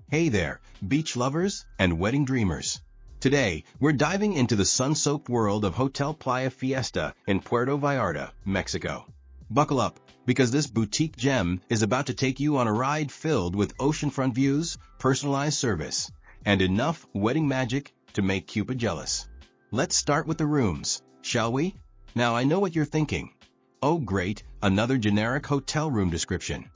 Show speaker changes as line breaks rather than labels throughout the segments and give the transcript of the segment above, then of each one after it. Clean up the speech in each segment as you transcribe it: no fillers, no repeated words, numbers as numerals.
Hey there, beach lovers and wedding dreamers. Today, we're diving into the sun-soaked world of Hotel Playa Fiesta in Puerto Vallarta, Mexico. Buckle up, because this boutique gem is about to take you on a ride filled with oceanfront views, personalized service, and enough wedding magic to make Cupid jealous. Let's start with the rooms, shall we? Now I know what you're thinking. Oh great, another generic hotel room description.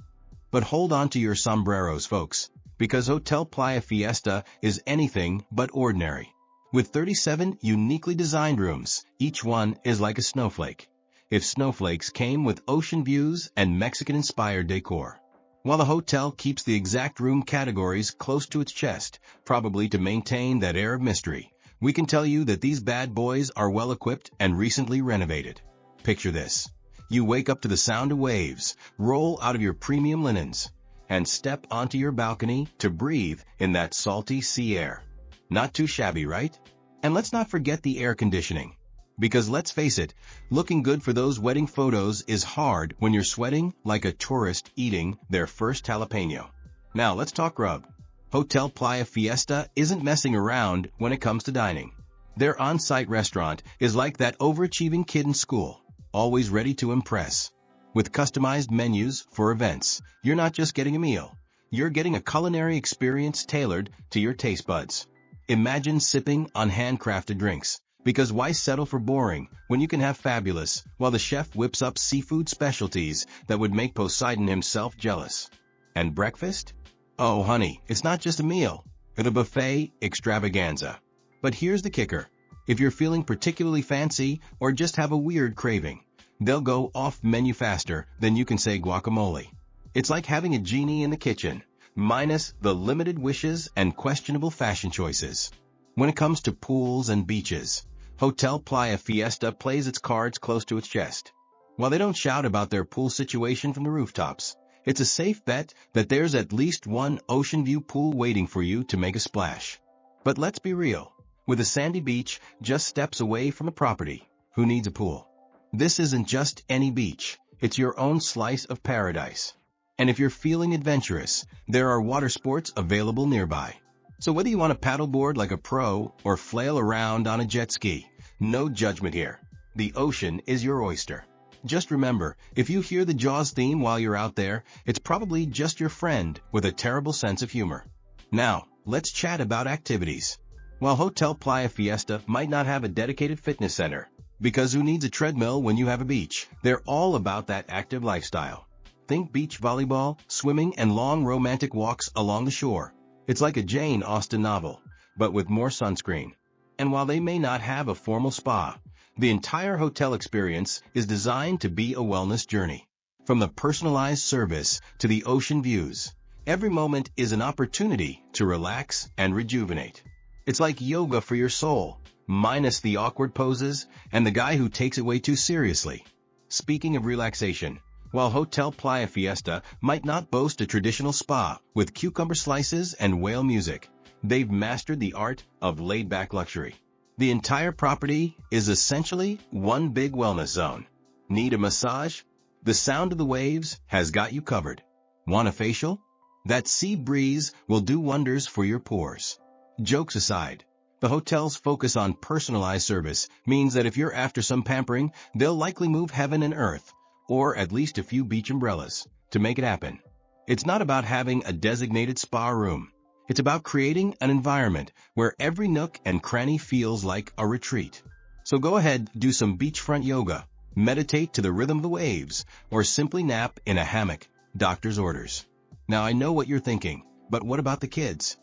But hold on to your sombreros, folks, because Hotel Playa Fiesta is anything but ordinary. With 37 uniquely designed rooms, each one is like a snowflake. If snowflakes came with ocean views and Mexican-inspired decor. While the hotel keeps the exact room categories close to its chest, probably to maintain that air of mystery, we can tell you that these bad boys are well-equipped and recently renovated. Picture this. You wake up to the sound of waves, roll out of your premium linens, and step onto your balcony to breathe in that salty sea air. Not too shabby, right? And let's not forget the air conditioning. Because let's face it, looking good for those wedding photos is hard when you're sweating like a tourist eating their first jalapeno. Now let's talk grub. Hotel Playa Fiesta isn't messing around when it comes to dining. Their on-site restaurant is like that overachieving kid in school, always ready to impress. With customized menus for events, you're not just getting a meal, you're getting a culinary experience tailored to your taste buds. Imagine sipping on handcrafted drinks, because why settle for boring when you can have fabulous while the chef whips up seafood specialties that would make Poseidon himself jealous. And breakfast? Oh honey, it's not just a meal, it's a buffet extravaganza. But here's the kicker. If you're feeling particularly fancy or just have a weird craving, they'll go off menu faster than you can say guacamole. It's like having a genie in the kitchen, minus the limited wishes and questionable fashion choices. When it comes to pools and beaches, Hotel Playa Fiesta plays its cards close to its chest. While they don't shout about their pool situation from the rooftops, it's a safe bet that there's at least one ocean view pool waiting for you to make a splash. But let's be real. With a sandy beach just steps away from the property, who needs a pool? This isn't just any beach, it's your own slice of paradise. And if you're feeling adventurous, there are water sports available nearby. So whether you want to paddleboard like a pro or flail around on a jet ski, no judgment here. The ocean is your oyster. Just remember, if you hear the Jaws theme while you're out there, it's probably just your friend with a terrible sense of humor. Now, let's chat about activities. While Hotel Playa Fiesta might not have a dedicated fitness center, because who needs a treadmill when you have a beach? They're all about that active lifestyle. Think beach volleyball, swimming, and long romantic walks along the shore. It's like a Jane Austen novel, but with more sunscreen. And while they may not have a formal spa, the entire hotel experience is designed to be a wellness journey. From the personalized service to the ocean views, every moment is an opportunity to relax and rejuvenate. It's like yoga for your soul, minus the awkward poses and the guy who takes it way too seriously. Speaking of relaxation, while Hotel Playa Fiesta might not boast a traditional spa with cucumber slices and whale music, they've mastered the art of laid-back luxury. The entire property is essentially one big wellness zone. Need a massage? The sound of the waves has got you covered. Want a facial? That sea breeze will do wonders for your pores. Jokes aside, the hotel's focus on personalized service means that if you're after some pampering, they'll likely move heaven and earth, or at least a few beach umbrellas, to make it happen. It's not about having a designated spa room. It's about creating an environment where every nook and cranny feels like a retreat. So go ahead, do some beachfront yoga, meditate to the rhythm of the waves, or simply nap in a hammock, doctor's orders. Now I know what you're thinking, but what about the kids?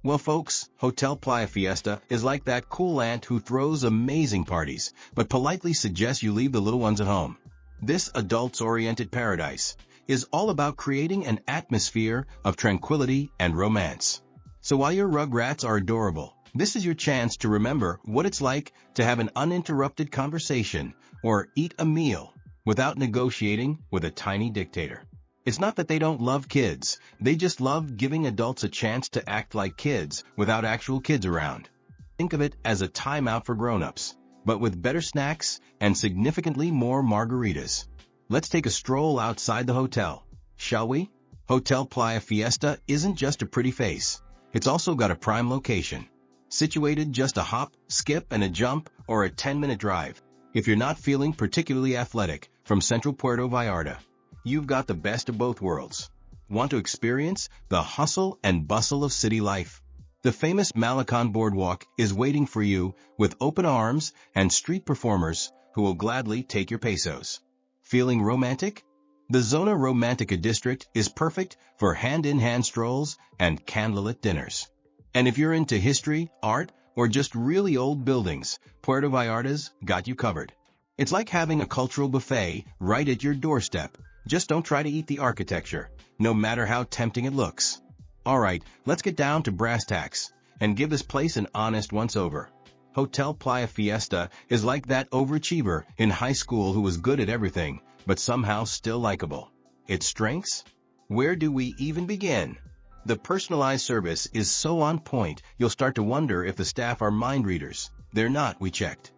Well folks, Hotel Playa Fiesta is like that cool aunt who throws amazing parties, but politely suggests you leave the little ones at home. This adults-oriented paradise is all about creating an atmosphere of tranquility and romance. So while your rugrats are adorable, this is your chance to remember what it's like to have an uninterrupted conversation or eat a meal without negotiating with a tiny dictator. It's not that they don't love kids, they just love giving adults a chance to act like kids without actual kids around. Think of it as a timeout for grown-ups, but with better snacks and significantly more margaritas. Let's take a stroll outside the hotel, shall we? Hotel Playa Fiesta isn't just a pretty face. It's also got a prime location, situated just a hop, skip, and a jump, or a 10-minute drive. If you're not feeling particularly athletic from central Puerto Vallarta, you've got the best of both worlds. Want to experience the hustle and bustle of city life? The famous Malecon Boardwalk is waiting for you with open arms and street performers who will gladly take your pesos. Feeling romantic? The Zona Romantica district is perfect for hand-in-hand strolls and candlelit dinners. And if you're into history, art, or just really old buildings, Puerto Vallarta's got you covered. It's like having a cultural buffet right at your doorstep. Just don't try to eat the architecture, no matter how tempting it looks. Alright, let's get down to brass tacks and give this place an honest once-over. Hotel Playa Fiesta is like that overachiever in high school who was good at everything, but somehow still likable. Its strengths? Where do we even begin? The personalized service is so on point, you'll start to wonder if the staff are mind readers. They're not, we checked.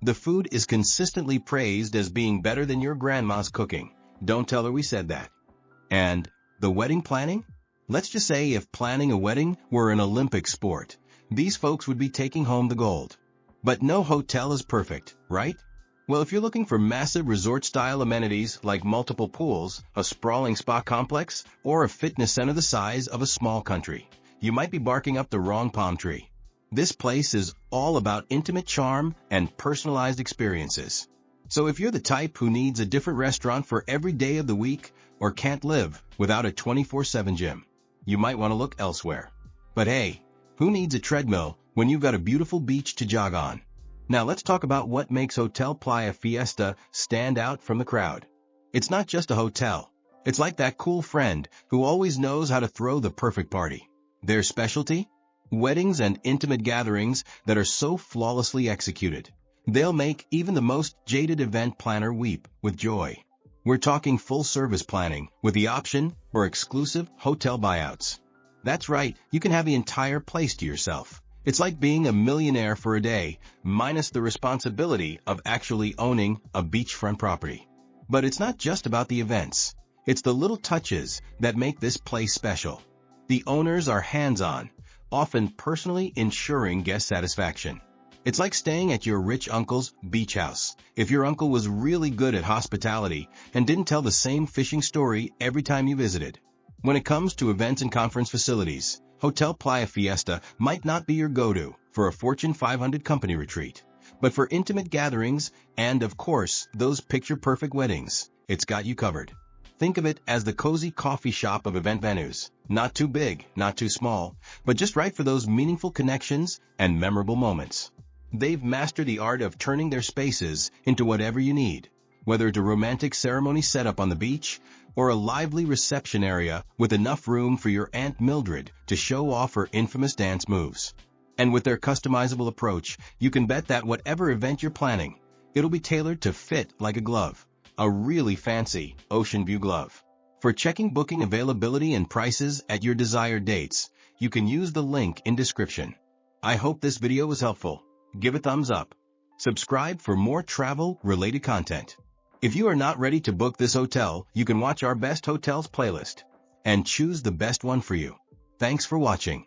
The food is consistently praised as being better than your grandma's cooking. Don't tell her we said that. And the wedding planning? Let's just say if planning a wedding were an Olympic sport, these folks would be taking home the gold. But no hotel is perfect, right? Well, if you're looking for massive resort-style amenities like multiple pools, a sprawling spa complex, or a fitness center the size of a small country, you might be barking up the wrong palm tree. This place is all about intimate charm and personalized experiences. So if you're the type who needs a different restaurant for every day of the week or can't live without a 24/7 gym, you might want to look elsewhere. But hey, who needs a treadmill when you've got a beautiful beach to jog on? Now let's talk about what makes Hotel Playa Fiesta stand out from the crowd. It's not just a hotel. It's like that cool friend who always knows how to throw the perfect party. Their specialty? Weddings and intimate gatherings that are so flawlessly executed. They'll make even the most jaded event planner weep with joy. We're talking full-service planning with the option for exclusive hotel buyouts. That's right, you can have the entire place to yourself. It's like being a millionaire for a day, minus the responsibility of actually owning a beachfront property. But it's not just about the events. It's the little touches that make this place special. The owners are hands-on, often personally ensuring guest satisfaction. It's like staying at your rich uncle's beach house. If your uncle was really good at hospitality and didn't tell the same fishing story every time you visited. When it comes to events and conference facilities, Hotel Playa Fiesta might not be your go-to for a Fortune 500 company retreat. But for intimate gatherings and, of course, those picture-perfect weddings, it's got you covered. Think of it as the cozy coffee shop of event venues. Not too big, not too small, but just right for those meaningful connections and memorable moments. They've mastered the art of turning their spaces into whatever you need, whether it's a romantic ceremony set up on the beach or a lively reception area with enough room for your Aunt Mildred to show off her infamous dance moves. And with their customizable approach, you can bet that whatever event you're planning, it'll be tailored to fit like a glove. A really fancy ocean view glove. For checking booking availability and prices at your desired dates, you can use the link in description. I hope this video was helpful. Give a thumbs up. Subscribe for more travel-related content. If you are not ready to book this hotel, you can watch our Best Hotels playlist and choose the best one for you. Thanks for watching.